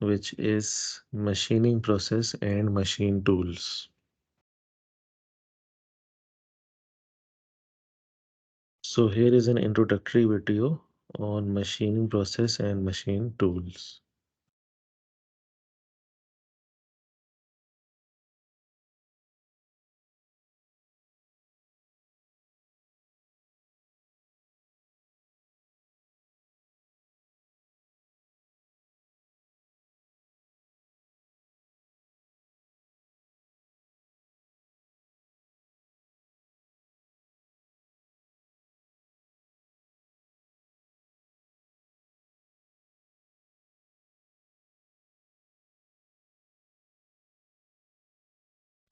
which is machining process and machine tools. So here is an introductory video on machining process and machine tools.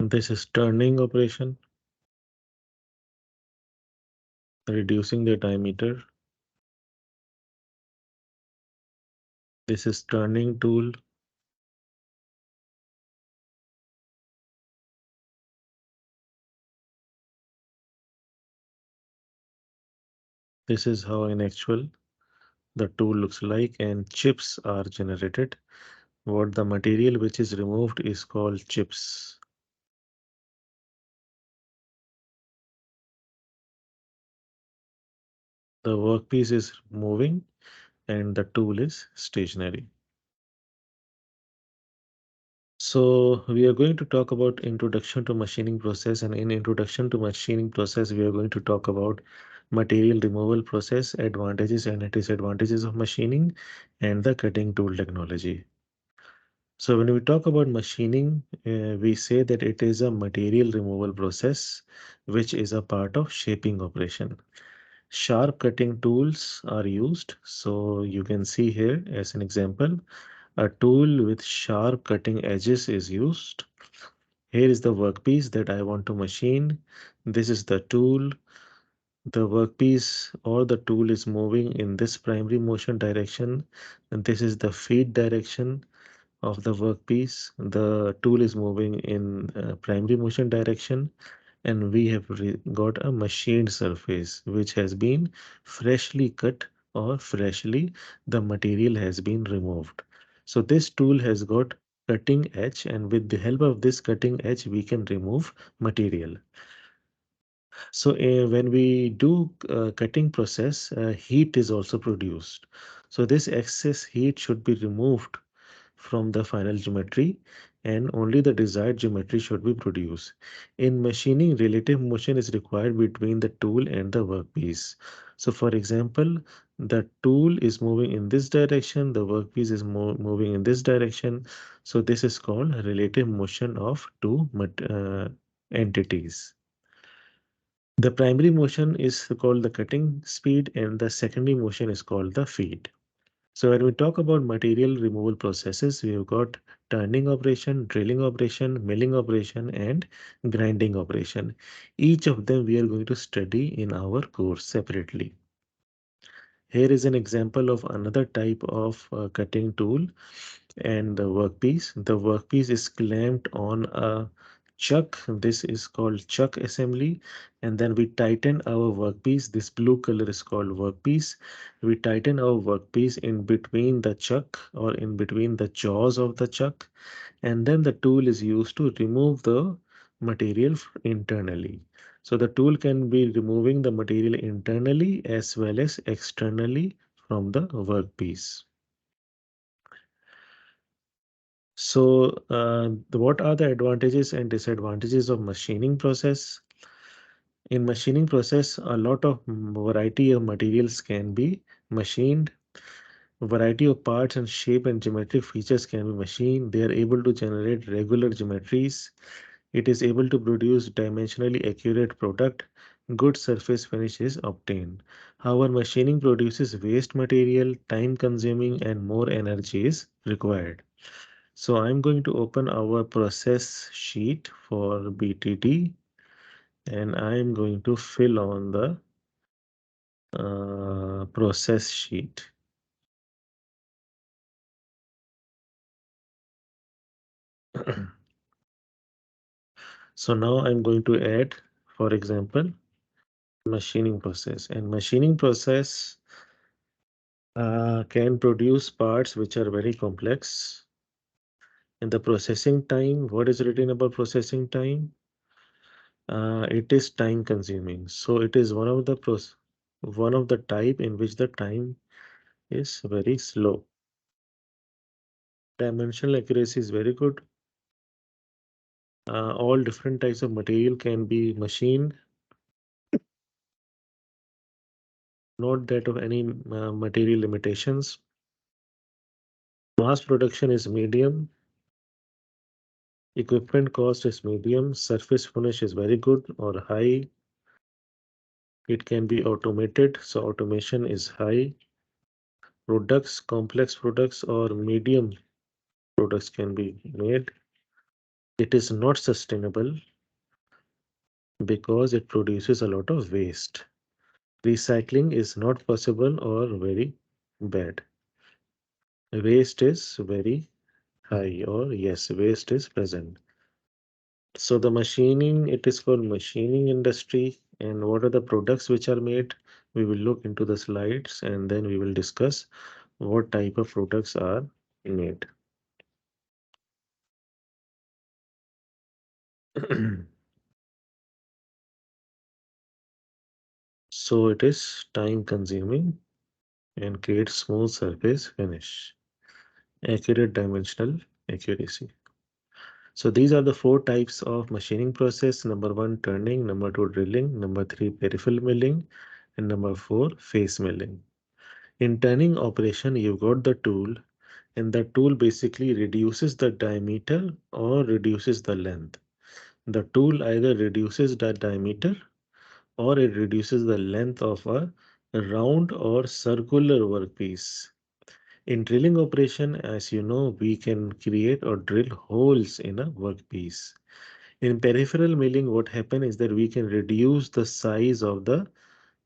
This is turning operation, reducing the diameter. This is turning tool. This is how in actual the tool looks like, and chips are generated. What the material which is removed is called chips. The workpiece is moving and the tool is stationary. So we are going to talk about introduction to machining process, and in introduction to machining process we are going to talk about material removal process, advantages and disadvantages of machining, and the cutting tool technology. So when we talk about machining, we say that it is a material removal process which is a part of shaping operation. Sharp cutting tools are used. So you can see here as an example, a tool with sharp cutting edges is used. Here is the workpiece that I want to machine. This is the tool. The workpiece or the tool is moving in this primary motion direction, and this is the feed direction of the workpiece. The tool is moving in primary motion direction, and we have got a machined surface which has been freshly cut, or freshly the material has been removed. So this tool has got cutting edge, and with the help of this cutting edge we can remove material. So when we do cutting process, heat is also produced. So this excess heat should be removed from the final geometry, and only the desired geometry should be produced. In machining, relative motion is required between the tool and the workpiece. So for example, the tool is moving in this direction, the workpiece is moving in this direction. So this is called relative motion of two entities. The primary motion is called the cutting speed, and the secondary motion is called the feed. So when we talk about material removal processes, we have got turning operation, drilling operation, milling operation, and grinding operation. Each of them we are going to study in our course separately. Here is an example of another type of cutting tool and the workpiece. The workpiece is clamped on a chuck. This is called chuck assembly. And then we tighten our workpiece. This blue color is called workpiece. We tighten our workpiece in between the chuck, or in between the jaws of the chuck. And then the tool is used to remove the material internally. So the tool can be removing the material internally as well as externally from the workpiece. So, what are the advantages and disadvantages of machining process? In machining process, a lot of variety of materials can be machined. A variety of parts and shape and geometric features can be machined. They are able to generate regular geometries. It is able to produce dimensionally accurate product. Good surface finish is obtained. However, machining produces waste material, time consuming, and more energy is required. So I'm going to open our process sheet for BTD, and I'm going to fill on the process sheet. So now I'm going to add, for example, machining process, and machining process can produce parts which are very complex. And the processing time, what is written about processing time? It is time consuming. So it is one of the type in which the time is very slow. Dimensional accuracy is very good. All different types of material can be machined, not that of any material limitations. Mass production is medium. Equipment cost is medium. Surface finish is very good or high. It can be automated, so automation is high. Products, complex products or medium products can be made. It is not sustainable because it produces a lot of waste. Recycling is not possible or very bad. Waste is very high, or yes, waste is present. So the machining, it is called machining industry. And what are the products which are made? We will look into the slides and then we will discuss what type of products are made. So it is time consuming and creates smooth surface finish. Accurate dimensional accuracy. So these are the four types of machining process. Number one, turning. Number two, drilling. Number three, peripheral milling. And number four, face milling. In turning operation, you got the tool, and the tool basically reduces the diameter or reduces the length. The tool either reduces the diameter or it reduces the length of a round or circular workpiece. In drilling operation, as you know, we can create or drill holes in a workpiece. In peripheral milling, what happens is that we can reduce the size of the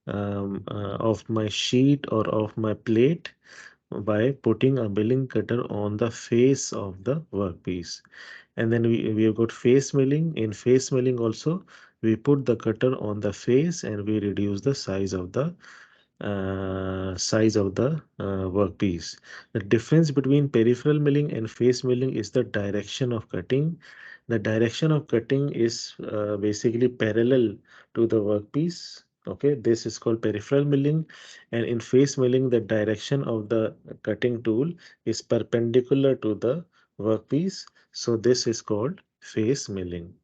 of my sheet or of my plate by putting a milling cutter on the face of the workpiece. And then we have got face milling. In face milling also, we put the cutter on the face and we reduce the size of the workpiece. The difference between peripheral milling and face milling is the direction of cutting. The direction of cutting is basically parallel to the workpiece. Okay, this is called peripheral milling, and in face milling, the direction of the cutting tool is perpendicular to the workpiece. So this is called face milling.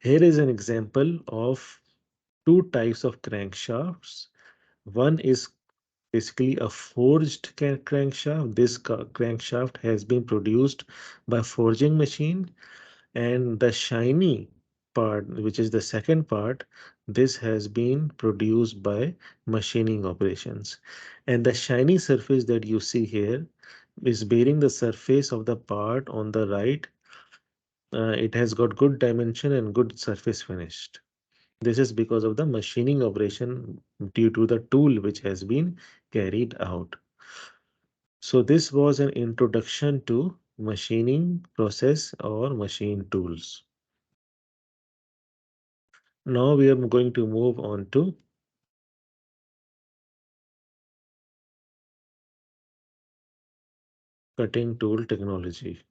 Here is an example of two types of crankshafts. One is basically a forged crankshaft. This crankshaft has been produced by forging machine, and the shiny part, which is the second part, this has been produced by machining operations. And the shiny surface that you see here is bearing the surface of the part on the right. It has got good dimension and good surface finished. This is because of the machining operation due to the tool which has been carried out. So this was an introduction to machining process or machine tools. Now we are going to move on to cutting tool technology.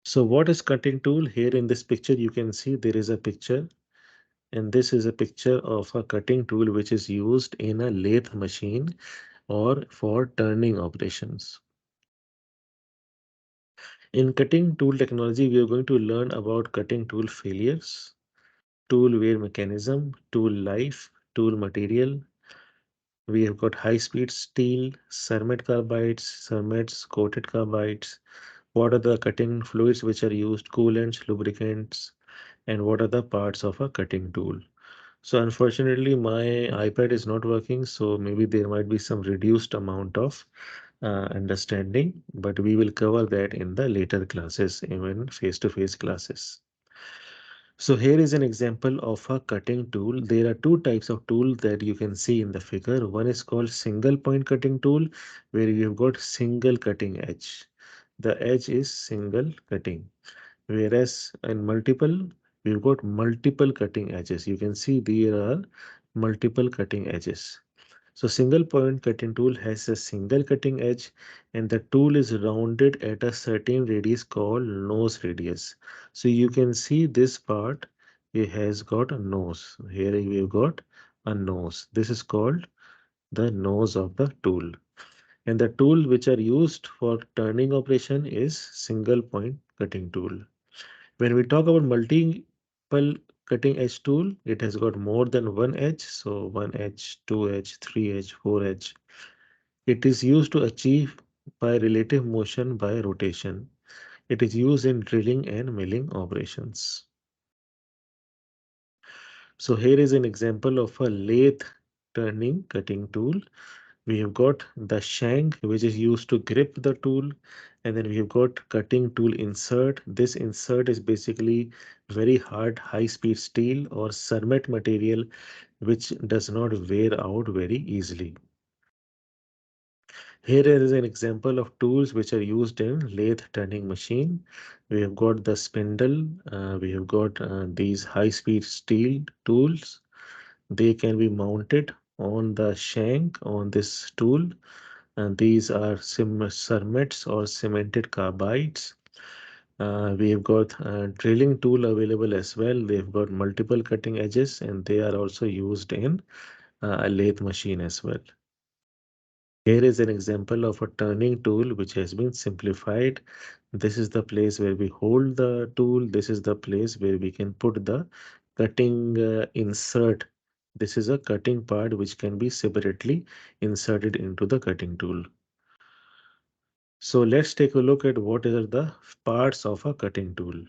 So what is cutting tool? Here in this picture, you can see there is a picture, and this is a picture of a cutting tool which is used in a lathe machine or for turning operations. In cutting tool technology, we are going to learn about cutting tool failures, tool wear mechanism, tool life, tool material. We have got high-speed steel, cermet carbides, cermets, coated carbides. What are the cutting fluids which are used, coolants, lubricants, and what are the parts of a cutting tool? So unfortunately, my iPad is not working, so maybe there might be some reduced amount of understanding, but we will cover that in the later classes, even face-to-face classes. So here is an example of a cutting tool. There are two types of tools that you can see in the figure. One is called single point cutting tool, where you've got single cutting edge. The edge is single cutting. Whereas in multiple, we've got multiple cutting edges. You can see there are multiple cutting edges. So single point cutting tool has a single cutting edge and the tool is rounded at a certain radius called nose radius. So you can see this part, it has got a nose. Here we've got a nose. This is called the nose of the tool. And the tool which are used for turning operation is single point cutting tool. When we talk about multiple cutting edge tool, it has got more than one edge. So one edge, two edge, three edge, four edge. It is used to achieve by relative motion by rotation. It is used in drilling and milling operations. So here is an example of a lathe turning cutting tool. We have got the shank which is used to grip the tool, and then we have got cutting tool insert. This insert is basically very hard high speed steel or cermet material which does not wear out very easily. Here is an example of tools which are used in lathe turning machine. We have got the spindle, we have got these high speed steel tools. They can be mounted on the shank on this tool, and these are cermets or cemented carbides. We have got drilling tool available as well. They've got multiple cutting edges and they are also used in a lathe machine as well. Here is an example of a turning tool which has been simplified. This is the place where we hold the tool. This is the place where we can put the cutting insert. This is a cutting part which can be separately inserted into the cutting tool. So let's take a look at what are the parts of a cutting tool.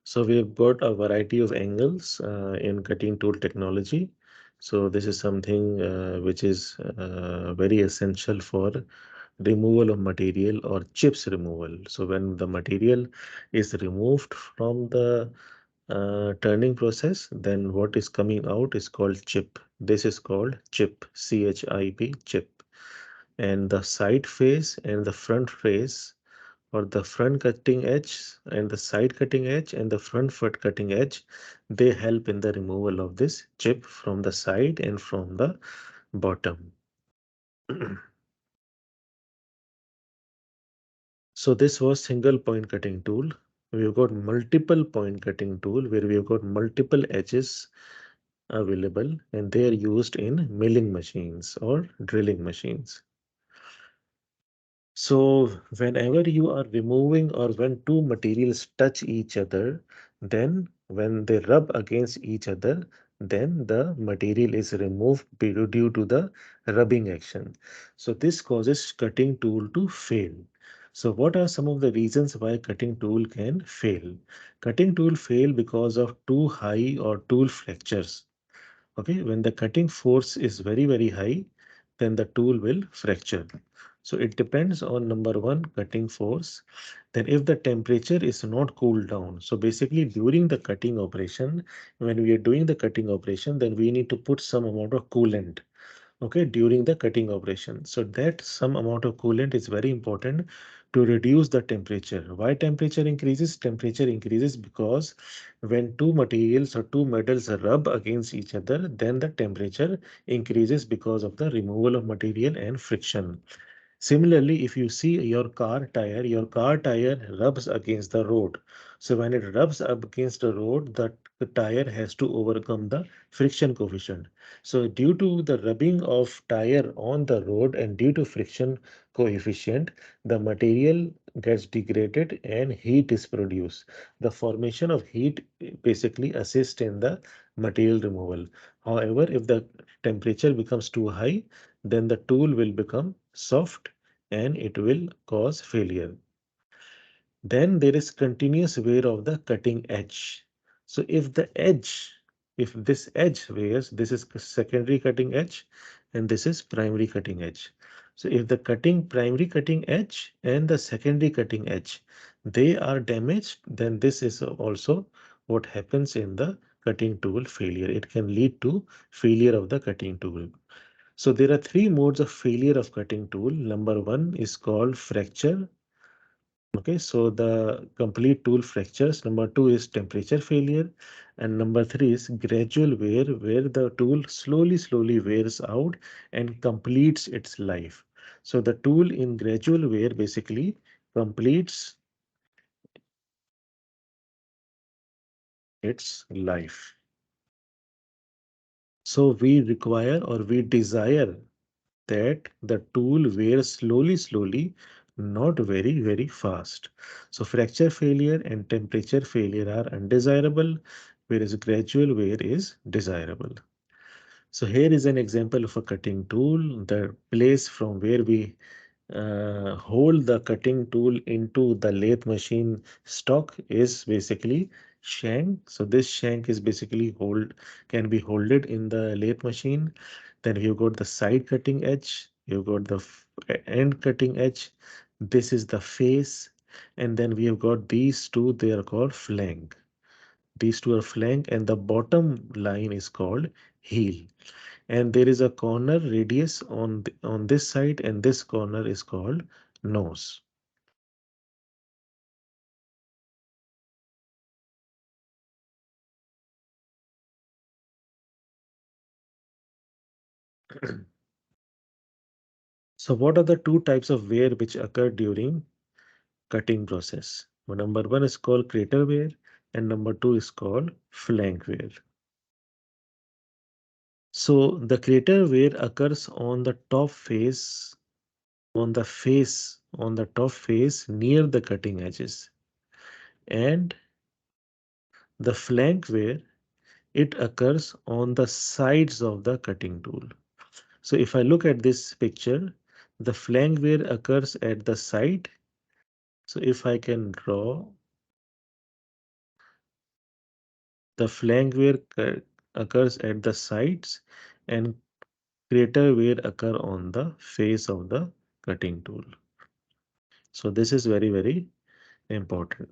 So we've got a variety of angles in cutting tool technology. So this is something which is very essential for removal of material or chips removal. So when the material is removed from the turning process, then what is coming out is called chip. This is called chip, CHIP, chip. And the side face and the front face or the front cutting edge and the side cutting edge and the front foot cutting edge, they help in the removal of this chip from the side and from the bottom. So this was single point cutting tool. we've got multiple point cutting tool where we've got multiple edges available, and they are used in milling machines or drilling machines. So whenever you are removing or when two materials touch each other, then when they rub against each other, then the material is removed due to the rubbing action. So this causes cutting tool to fail. So what are some of the reasons why cutting tool can fail? Cutting tool fail because of too high or tool fractures. Okay, when the cutting force is very high, then the tool will fracture. So it depends on number one, cutting force. Then if the temperature is not cooled down, so basically during the cutting operation, when we are doing the cutting operation, then we need to put some amount of coolant, okay, during the cutting operation. So that some amount of coolant is very important to reduce the temperature. Why temperature increases? Temperature increases because when two materials or two metals rub against each other, then the temperature increases because of the removal of material and friction. Similarly, if you see your car tire rubs against the road. So when it rubs up against the road, the tire has to overcome the friction coefficient. So due to the rubbing of tire on the road and due to friction coefficient, the material gets degraded and heat is produced. The formation of heat basically assists in the material removal. However, if the temperature becomes too high, then the tool will become soft and it will cause failure. Then there is continuous wear of the cutting edge. So if this edge wears, this is secondary cutting edge and this is primary cutting edge. So if the primary cutting edge and the secondary cutting edge, they are damaged, then this is also what happens in the cutting tool failure. It can lead to failure of the cutting tool. So there are three modes of failure of cutting tool. Number one is called fracture. Okay, so the complete tool fractures. Number two is temperature failure. And number three is gradual wear, where the tool slowly wears out and completes its life. So the tool in gradual wear basically completes its life. So we require or we desire that the tool wears slowly, not very fast. So fracture failure and temperature failure are undesirable, whereas gradual wear is desirable. So here is an example of a cutting tool. The place from where we hold the cutting tool into the lathe machine stock is basically shank. So this shank is basically can be holded in the lathe machine. Then you've got the side cutting edge, you've got the end cutting edge. This is the face, and then we have got these two, they are called flank. These two are flank, and the bottom line is called heel. And there is a corner radius on this side, and this corner is called nose. So what are the two types of wear which occur during cutting process? Well, number one is called crater wear and number two is called flank wear. So the crater wear occurs on the top face, on the top face near the cutting edges. And the flank wear, it occurs on the sides of the cutting tool. So if I look at this picture, the flank wear occurs at the side. So if I can draw, the flank wear occurs at the sides and crater wear occur on the face of the cutting tool. So this is very important.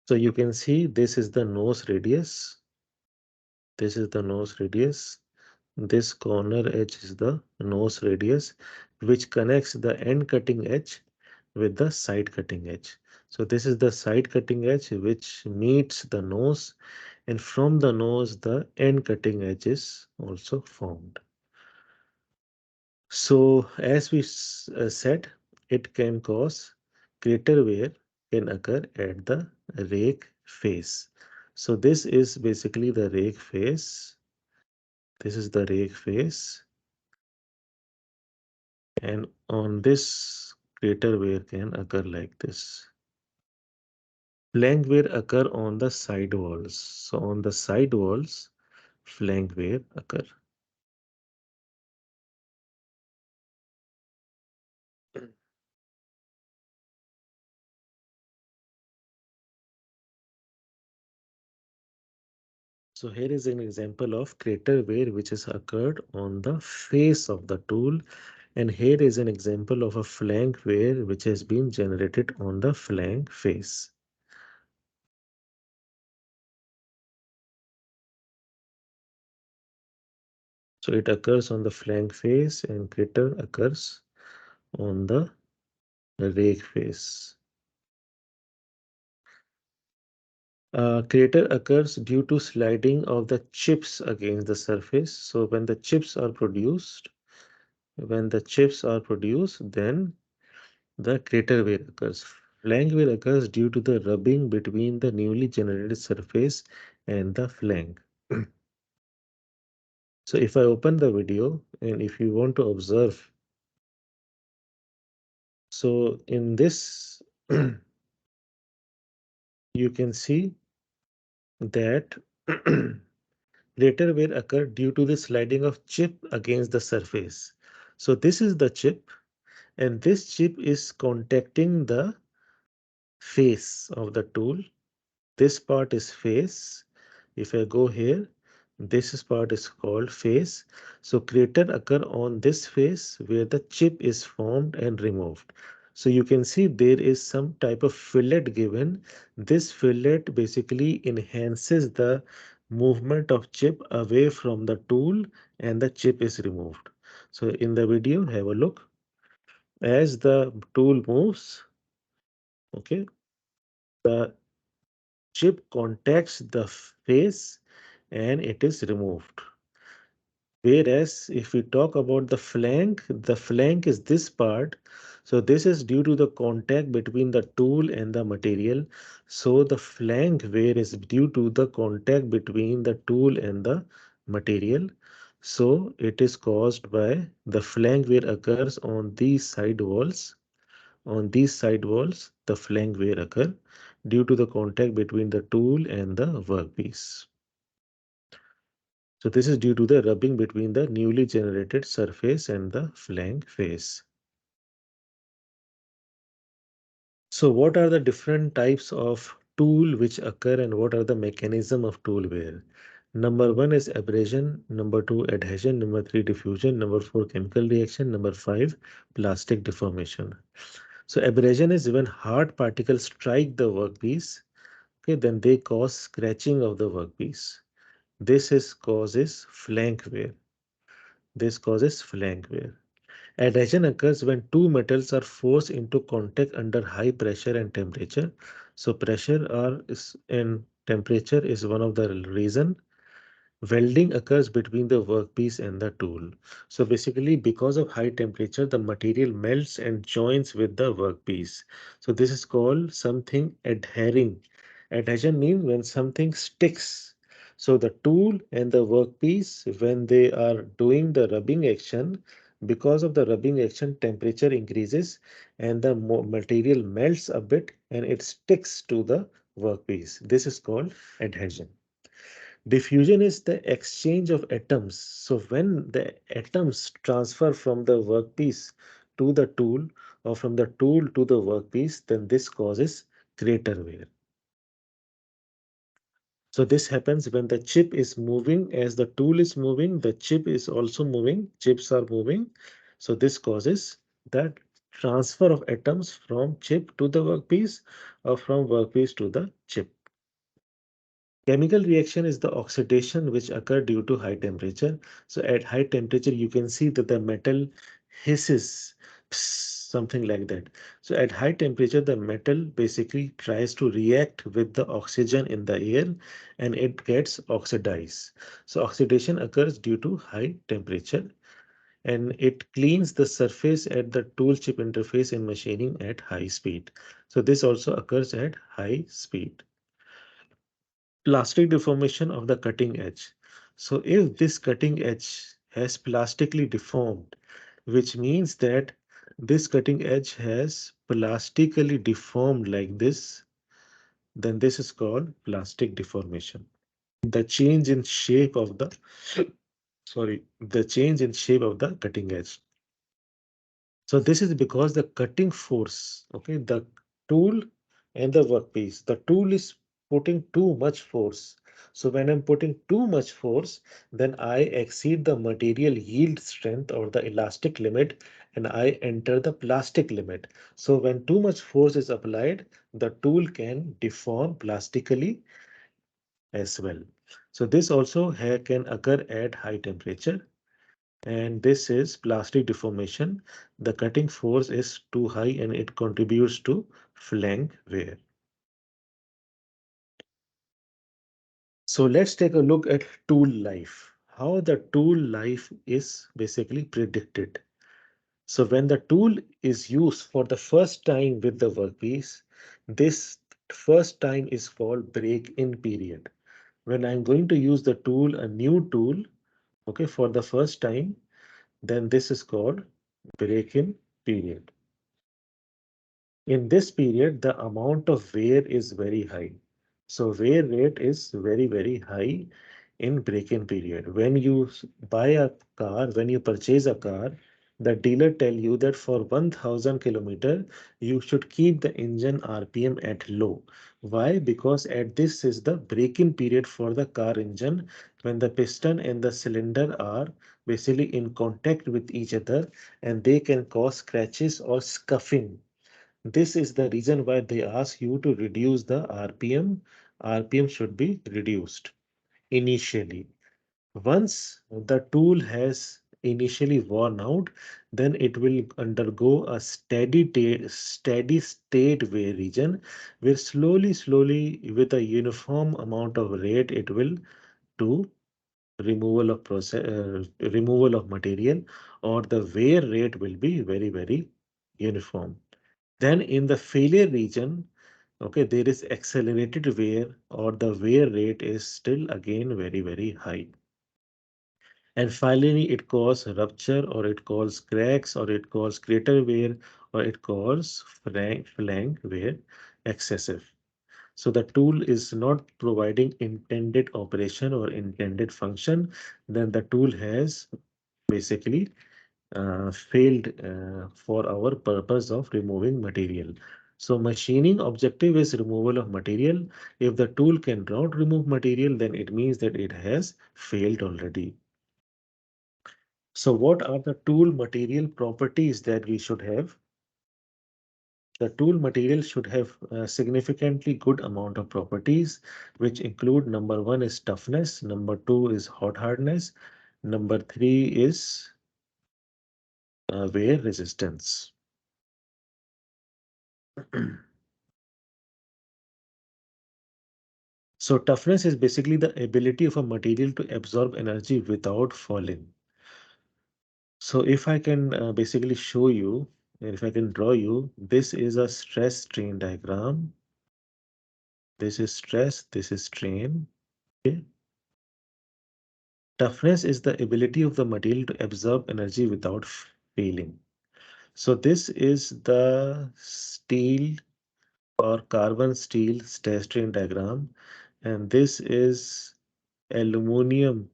So you can see this is the nose radius. This is the nose radius. This corner edge is the nose radius, which connects the end cutting edge with the side cutting edge. So this is the side cutting edge which meets the nose, and from the nose the end cutting edge is also formed. So as we said, it can cause crater wear can occur at the rake face. So this is basically the rake face. This is the rake face, and on this crater wear can occur like this. Flank wear occur on the side walls. So on the side walls, flank wear occur. So here is an example of crater wear which has occurred on the face of the tool, and here is an example of a flank wear which has been generated on the flank face. So it occurs on the flank face and crater occurs on the rake face. Crater occurs due to sliding of the chips against the surface. So when the chips are produced, then the crater wear occurs. Flank wear occurs due to the rubbing between the newly generated surface and the flank. So if I open the video and if you want to observe, so in this you can see that crater wear occur due to the sliding of chip against the surface. So this is the chip, and this chip is contacting the face of the tool. This part is face. If I go here, this part is called face. So crater occur on this face where the chip is formed and removed. So you can see there is some type of fillet given. This fillet basically enhances the movement of chip away from the tool, and the chip is removed. So in the video, have a look. As the tool moves, okay, the chip contacts the face and it is removed. Whereas if we talk about the flank is this part. So this is due to the contact between the tool and the material. So the flank wear is due to the contact between the tool and the material. So it is caused by the flank wear occurs on these side walls. On these side walls, the flank wear occur due to the contact between the tool and the workpiece. So this is due to the rubbing between the newly generated surface and the flank face. So what are the different types of tool which occur and what are the mechanism of tool wear? Number one is abrasion, number two adhesion, number three diffusion, number four chemical reaction, number five plastic deformation. So abrasion is when hard particles strike the workpiece, okay, then they cause scratching of the workpiece. This is causes flank wear. This causes flank wear. Adhesion occurs when two metals are forced into contact under high pressure and temperature. So and temperature is one of the reason. Welding occurs between the workpiece and the tool. So basically, because of high temperature, the material melts and joins with the workpiece. So this is called something adhering. Adhesion means when something sticks. So the tool and the workpiece, when they are doing the rubbing action, because of the rubbing action, temperature increases and the material melts a bit and it sticks to the workpiece. This is called adhesion. Diffusion is the exchange of atoms. So when the atoms transfer from the workpiece to the tool or from the tool to the workpiece, then this causes crater wear. So this happens when the chip is moving. As the tool is moving, the chip is also moving. Chips are moving. So this causes that transfer of atoms from chip to the workpiece or from workpiece to the chip. Chemical reaction is the oxidation which occur due to high temperature. So at high temperature, you can see that the metal hisses, pss, something like that. So at high temperature, the metal basically tries to react with the oxygen in the air and it gets oxidized. So oxidation occurs due to high temperature. and it cleans the surface at the tool chip interface in machining at high speed. So this also occurs at high speed. Plastic deformation of the cutting edge. So if this cutting edge has plastically deformed, which means that this cutting edge has plastically deformed like this, then this is called plastic deformation. The change in shape of the the change in shape of the cutting edge. So this is because the cutting force, okay, the tool and the workpiece, the tool is putting too much force. So when I'm putting too much force, then I exceed the material yield strength or the elastic limit and I enter the plastic limit. So when too much force is applied, the tool can deform plastically as well. So this also can occur at high temperature, and this is plastic deformation. The cutting force is too high and it contributes to flank wear. So let's take a look at tool life. How the tool life is basically predicted. So when the tool is used for the first time with the workpiece, this first time is called break-in period. When I'm going to use the tool, a new tool, okay, for the first time, then this is called break-in period. In this period, the amount of wear is very high. So wear rate is very, very high in break-in period. When you buy a car, when you purchase a car, the dealer tell you that for 1000 kilometer, you should keep the engine RPM at low. Why? Because at this is the break-in period for the car engine when the piston and the cylinder are basically in contact with each other and they can cause scratches or scuffing. This is the reason why they ask you to reduce the RPM. RPM should be reduced initially. Once the tool has initially worn out, then it will undergo a steady state wear region where slowly, with a uniform amount of rate, it will do removal of material, or the wear rate will be very, very uniform. Then in the failure region, okay, there is accelerated wear or the wear rate is still again very, very high. And finally, it causes rupture or it causes cracks or it causes crater wear or it causes flank wear excessive. So the tool is not providing intended operation or intended function, then the tool has basically failed for our purpose of removing material. So machining objective is removal of material. If the tool cannot remove material, then it means that it has failed already. So what are the tool material properties that we should have? The tool material should have a significantly good amount of properties, which include number one is toughness, number two is hot hardness, number three is wear resistance. So toughness is basically the ability of a material to absorb energy without falling. So if I can basically show you, and if I can draw you, this is a stress strain diagram. This is stress, this is strain. Okay. Toughness is the ability of the material to absorb energy without failing. So this is the steel or carbon steel stress strain diagram, and this is aluminum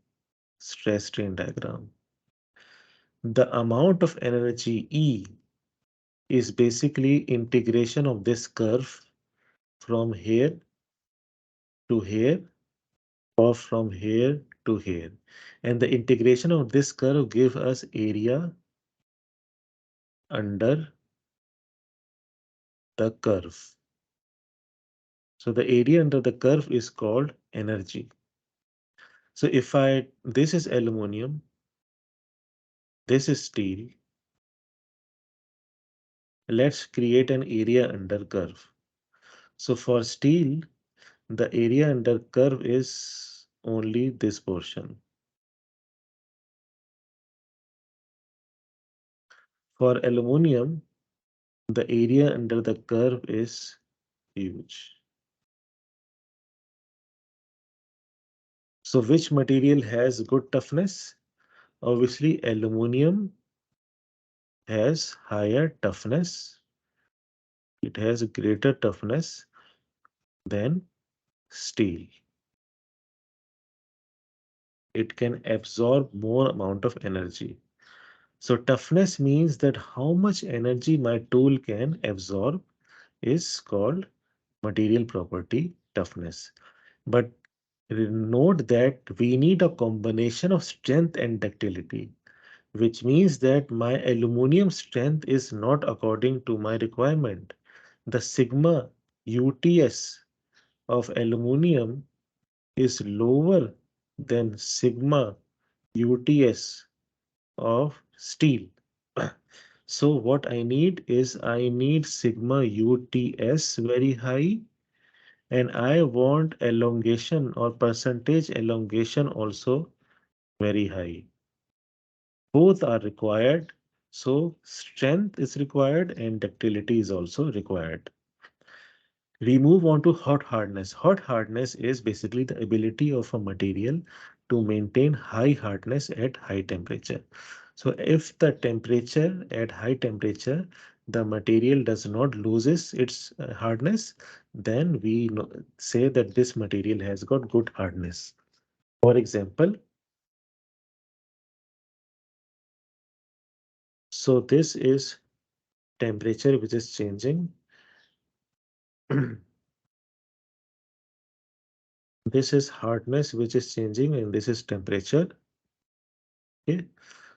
stress strain diagram. The amount of energy E is basically integration of this curve from here to here or from here to here. And the integration of this curve gives us area under the curve. So the area under the curve is called energy. So this is aluminum, this is steel. Let's create an area under curve. So for steel, the area under curve is only this portion. For aluminum, the area under the curve is huge. So which material has good toughness? Obviously, aluminum has higher toughness. It has greater toughness than steel. It can absorb more amount of energy. So toughness means that how much energy my tool can absorb is called material property toughness. But note that we need a combination of strength and ductility, which means that my aluminum strength is not according to my requirement. The sigma UTS of aluminum is lower than sigma UTS of steel. So what I need is I need sigma UTS very high, and I want elongation or percentage elongation also very high. Both are required. So strength is required and ductility is also required. We move on to hot hardness. Hot hardness is basically the ability of a material to maintain high hardness at high temperature. So if the temperature at high temperature, the material does not loses its hardness, then we say that this material has got good hardness. For example, so this is temperature which is changing. This is hardness which is changing, and this is temperature. Okay.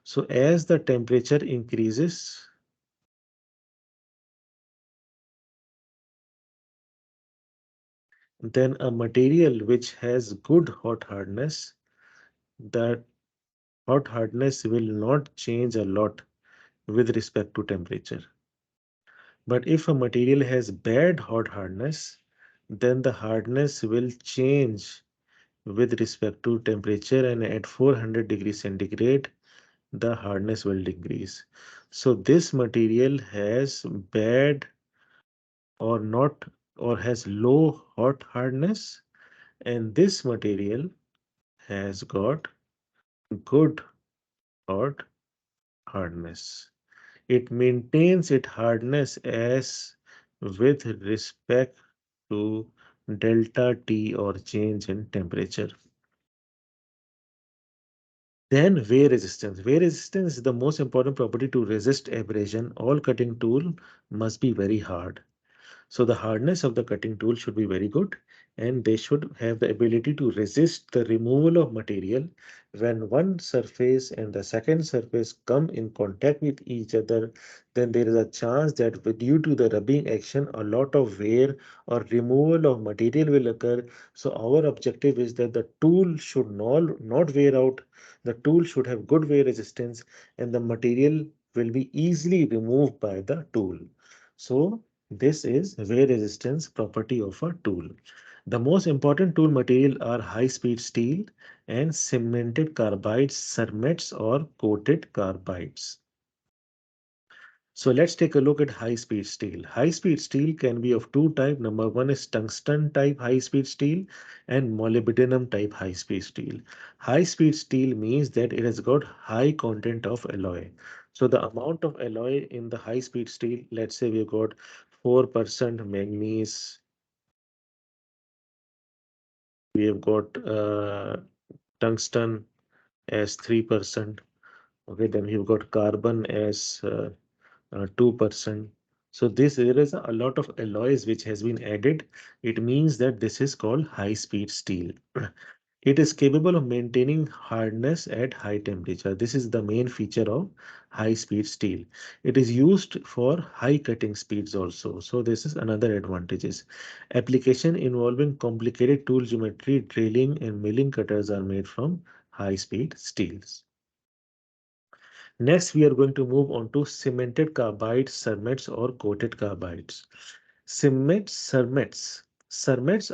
So as the temperature increases, then a material which has good hot hardness, that hot hardness will not change a lot with respect to temperature. But if a material has bad hot hardness, then the hardness will change with respect to temperature, and at 400 degrees centigrade, the hardness will decrease. So this material has bad or not or has low hot hardness, and this material has got good hot hardness. It maintains its hardness as with respect to delta T or change in temperature. Then wear resistance. Wear resistance is the most important property to resist abrasion. All cutting tool must be very hard. So the hardness of the cutting tool should be very good, and they should have the ability to resist the removal of material. When one surface and the second surface come in contact with each other, then there is a chance that due to the rubbing action, a lot of wear or removal of material will occur. So our objective is that the tool should not wear out. The tool should have good wear resistance, and the material will be easily removed by the tool. So this is wear resistance property of a tool. The most important tool material are high speed steel and cemented carbides, cermets or coated carbides. So let's take a look at high-speed steel. High-speed steel can be of two types. Number one is tungsten type high-speed steel and molybdenum type high-speed steel. High-speed steel means that it has got high content of alloy. So the amount of alloy in the high-speed steel, let's say we've got 4% manganese, we have got tungsten as 3%. Okay, then we've got carbon as 2%. So this there is a lot of alloys which has been added. It means that this is called high speed steel. It is capable of maintaining hardness at high temperature. This is the main feature of high speed steel. It is used for high cutting speeds also. So this is another advantages. Application involving complicated tool geometry, drilling and milling cutters are made from high speed steels. Next, we are going to move on to cemented carbide cermets or coated carbides. Cermets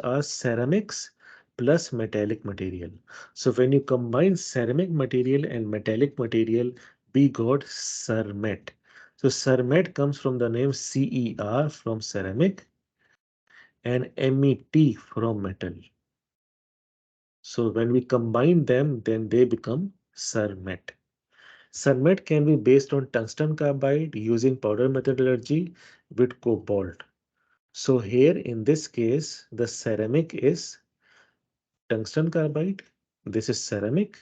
are ceramics plus metallic material. So when you combine ceramic material and metallic material, we got cermet. So CERMET comes from the name CER from ceramic and MET from metal. So when we combine them, then they become CERMET. CERMET can be based on tungsten carbide using powder methodology with cobalt. So here in this case, the ceramic is tungsten carbide. This is ceramic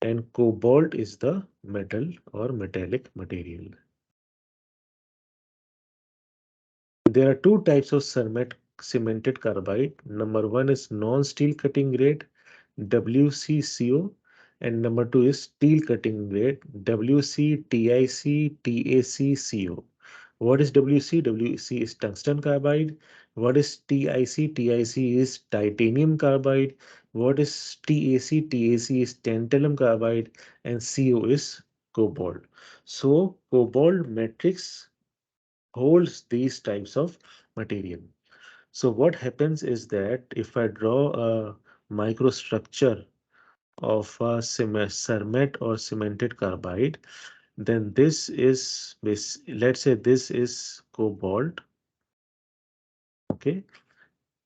and cobalt is the metal or metallic material. There are two types of cermet cemented carbide. Number one is non-steel cutting grade WCCO and number two is steel cutting grade WCTIC TACCO. What is WC? WC is tungsten carbide. What is TIC? TIC is titanium carbide. What is TAC? TAC is tantalum carbide and CO is cobalt. So cobalt matrix holds these types of material. So what happens is that if I draw a microstructure of a cermet or cemented carbide, then this is let's say this is cobalt. Okay,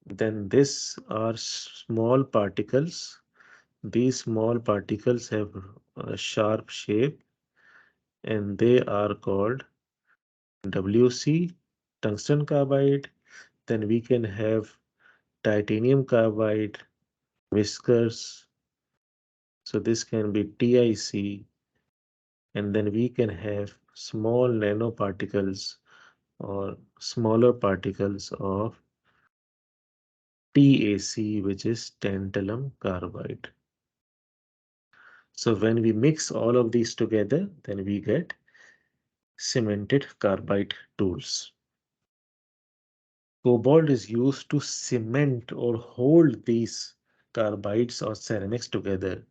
then this are small particles. These small particles have a sharp shape and they are called WC tungsten carbide. Then we can have titanium carbide whiskers. So this can be TIC, and then we can have small nanoparticles or smaller particles of TAC, which is tantalum carbide. So when we mix all of these together, then we get cemented carbide tools. Cobalt is used to cement or hold these carbides or ceramics together.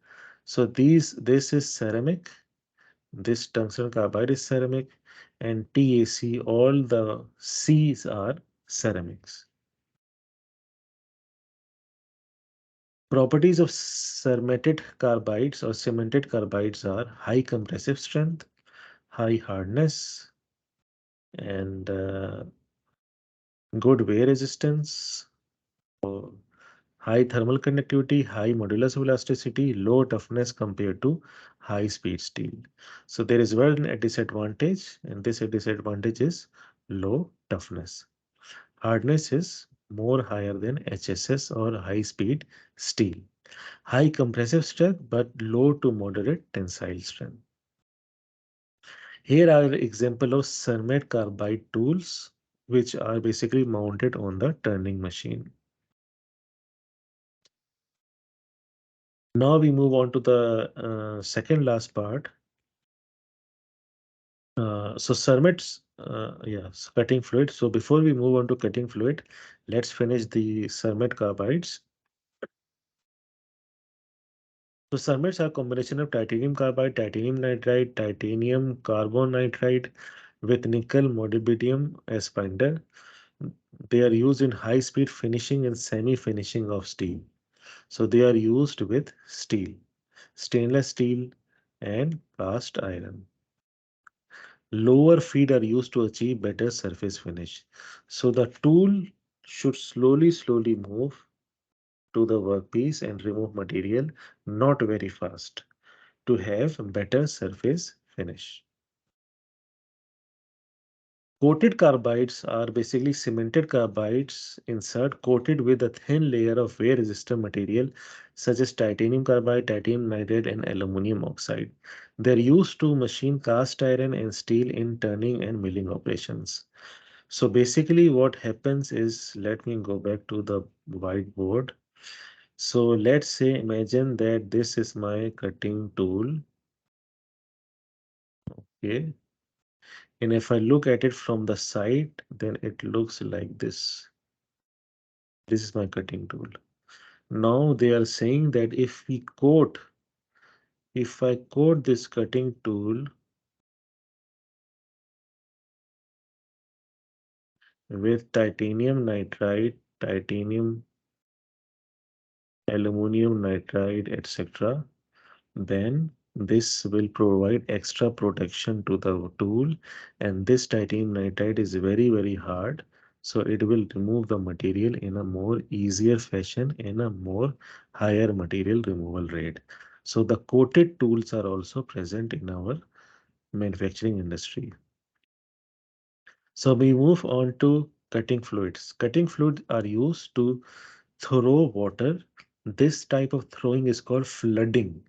So this is ceramic, this tungsten carbide is ceramic, and TAC, all the C's are ceramics. Properties of cemented carbides or cemented carbides are high compressive strength, high hardness, and good wear resistance, high thermal conductivity, high modulus of elasticity, low toughness compared to high speed steel. So there is one disadvantage, and this disadvantage is low toughness. Hardness is more higher than HSS or high speed steel. High compressive strength but low to moderate tensile strength. Here are example of cermet carbide tools which are basically mounted on the turning machine. Now we move on to the second last part. So cermets, yes, cutting fluid. So before we move on to cutting fluid, let's finish the cermet carbides. So cermets are a combination of titanium carbide, titanium nitride, titanium carbon nitride with nickel molybdenum as binder. They are used in high-speed finishing and semi-finishing of steel. So they are used with steel, stainless steel, and cast iron. Lower feed are used to achieve better surface finish. So the tool should slowly move to the workpiece and remove material, not very fast, to have better surface finish. Coated carbides are basically cemented carbides insert coated with a thin layer of wear resistant material such as titanium carbide, titanium nitride, and aluminum oxide. They're used to machine cast iron and steel in turning and milling operations. So basically what happens is, let me go back to the whiteboard. So let's say imagine that this is my cutting tool. Okay. And if I look at it from the side, then it looks like this. This is my cutting tool. Now they are saying that if I coat this cutting tool with titanium nitride, titanium, aluminum nitride, etc., then This will provide extra protection to the tool, and this titanium nitride is very hard, so it will remove the material in a more easier fashion, in a more higher material removal rate. So the coated tools are also present in our manufacturing industry. So we move on to cutting fluids. Cutting fluids are used to throw water. This type of throwing is called flooding.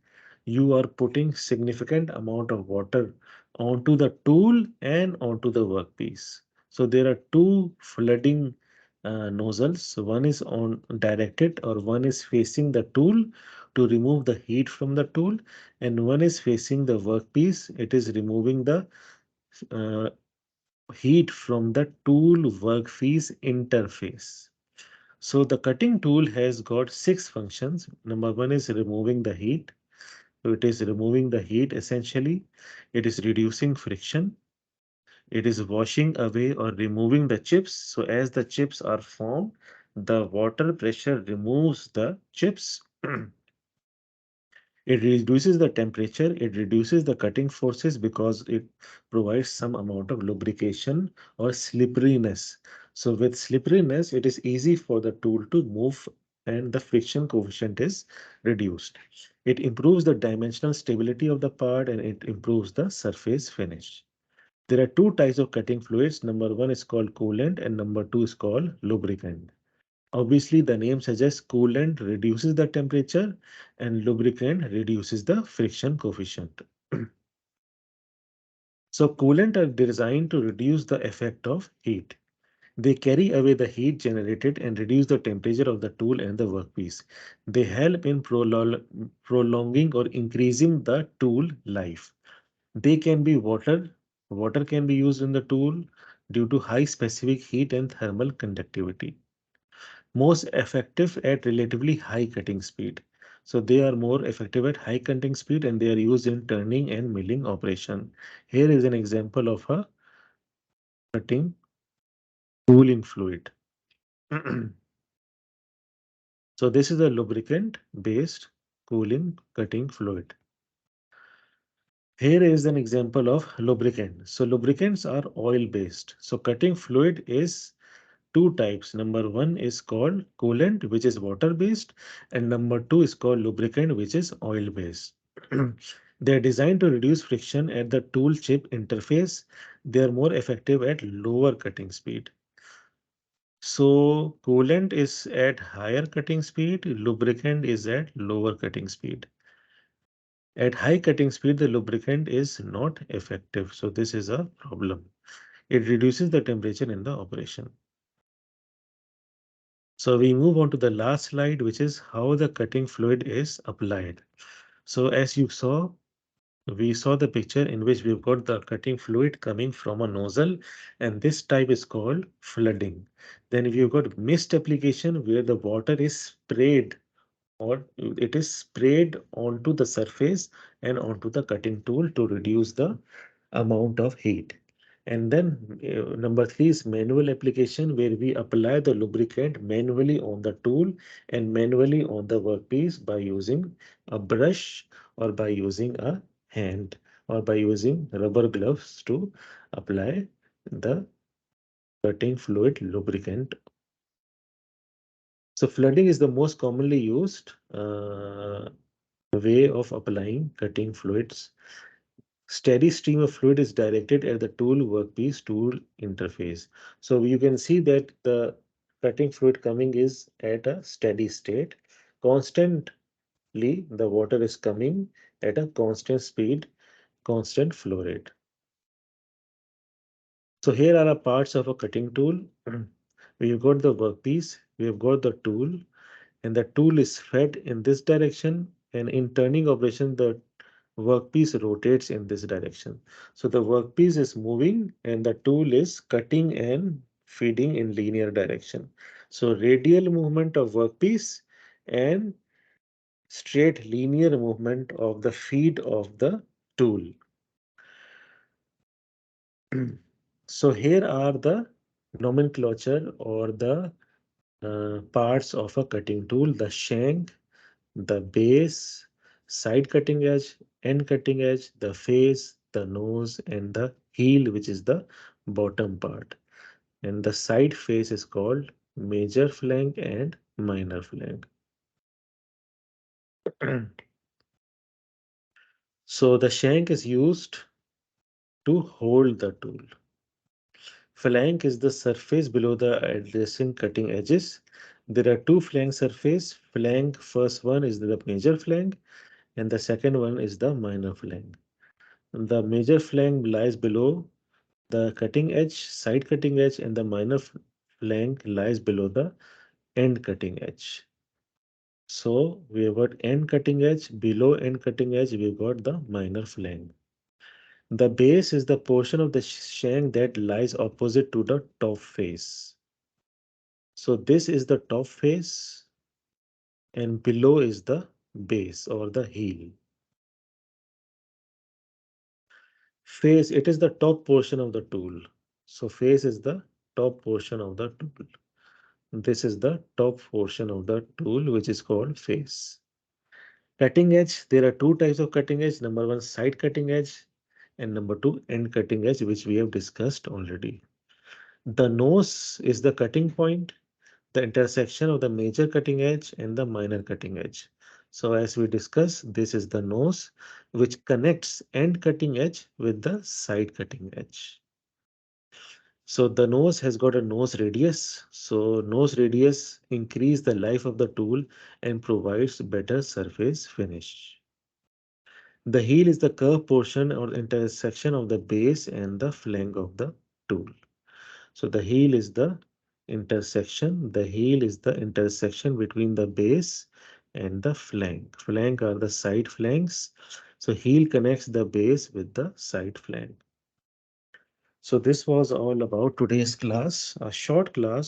You are putting significant amount of water onto the tool and onto the workpiece. So there are two flooding nozzles. One is on directed, or one is facing the tool to remove the heat from the tool, and one is facing the workpiece. It is removing the uh, heat from the tool workpiece interface. So the cutting tool has got six functions. Number one is removing the heat. So it is removing the heat essentially. It is reducing friction. It is washing away or removing the chips. So as the chips are formed, the water pressure removes the chips. It reduces the temperature, it reduces the cutting forces because it provides some amount of lubrication or slipperiness. So with slipperiness, it is easy for the tool to move and the friction coefficient is reduced. It improves the dimensional stability of the part and it improves the surface finish. There are two types of cutting fluids. Number one is called coolant and number two is called lubricant. Obviously, the name suggests coolant reduces the temperature and lubricant reduces the friction coefficient. So coolant are designed to reduce the effect of heat. They carry away the heat generated and reduce the temperature of the tool and the workpiece. They help in prolonging or increasing the tool life. They can be water. Water can be used in the tool due to high specific heat and thermal conductivity. Most effective at relatively high cutting speed. So they are more effective at high cutting speed and they are used in turning and milling operation. Here is an example of a cutting cooling fluid. So this is a lubricant based cooling cutting fluid. Here is an example of lubricant. So lubricants are oil based. So cutting fluid is two types. Number one is called coolant, which is water based, and number two is called lubricant, which is oil based. They are designed to reduce friction at the tool chip interface. They are more effective at lower cutting speed. So coolant is at higher cutting speed, lubricant is at lower cutting speed. At high cutting speed, the lubricant is not effective. So this is a problem. It reduces the temperature in the operation. So we move on to the last slide, which is how the cutting fluid is applied. So as you saw, we saw the picture in which we've got the cutting fluid coming from a nozzle, and this type is called flooding. Then we've got mist application where the water is sprayed or it is sprayed onto the surface and onto the cutting tool to reduce the amount of heat. And then number three is manual application where we apply the lubricant manually on the tool and manually on the workpiece by using a brush or by using a hand or by using rubber gloves to apply the cutting fluid lubricant. So flooding is the most commonly used way of applying cutting fluids. Steady stream of fluid is directed at the tool workpiece tool interface. So you can see that the cutting fluid coming is at a steady state. Constantly, the water is coming at a constant speed, constant flow rate. So here are the parts of a cutting tool. We've got the workpiece, we've got the tool, and the tool is fed in this direction. And in turning operation, the workpiece rotates in this direction. So the workpiece is moving and the tool is cutting and feeding in linear direction. So radial movement of workpiece and straight linear movement of the feed of the tool. So here are the nomenclature or the parts of a cutting tool: the shank, the base, side cutting edge, end cutting edge, the face, the nose, and the heel, which is the bottom part. And the side face is called major flank and minor flank. So the shank is used to hold the tool. Flank is the surface below the adjacent cutting edges. There are two flank surface. Flank first one is the major flank and the second one is the minor flank. The major flank lies below the cutting edge, side cutting edge, and the minor flank lies below the end cutting edge. So we have got end cutting edge, below end cutting edge, we've got the minor flank. The base is the portion of the shank that lies opposite to the top face. So this is the top face and below is the base or the heel. Face, it is the top portion of the tool. So face is the top portion of the tool. This is the top portion of the tool which is called face. Cutting edge, there are two types of cutting edge. Number one, side cutting edge, and number two, end cutting edge, which we have discussed already. The nose is the cutting point, the intersection of the major cutting edge and the minor cutting edge. So as we discussed, this is the nose which connects end cutting edge with the side cutting edge. So the nose has got a nose radius. So nose radius increase the life of the tool and provides better surface finish. The heel is the curved portion or intersection of the base and the flank of the tool. So the heel is the intersection. The heel is the intersection between the base and the flank. Flank are the side flanks. So heel connects the base with the side flank. So this was all about today's class, a short class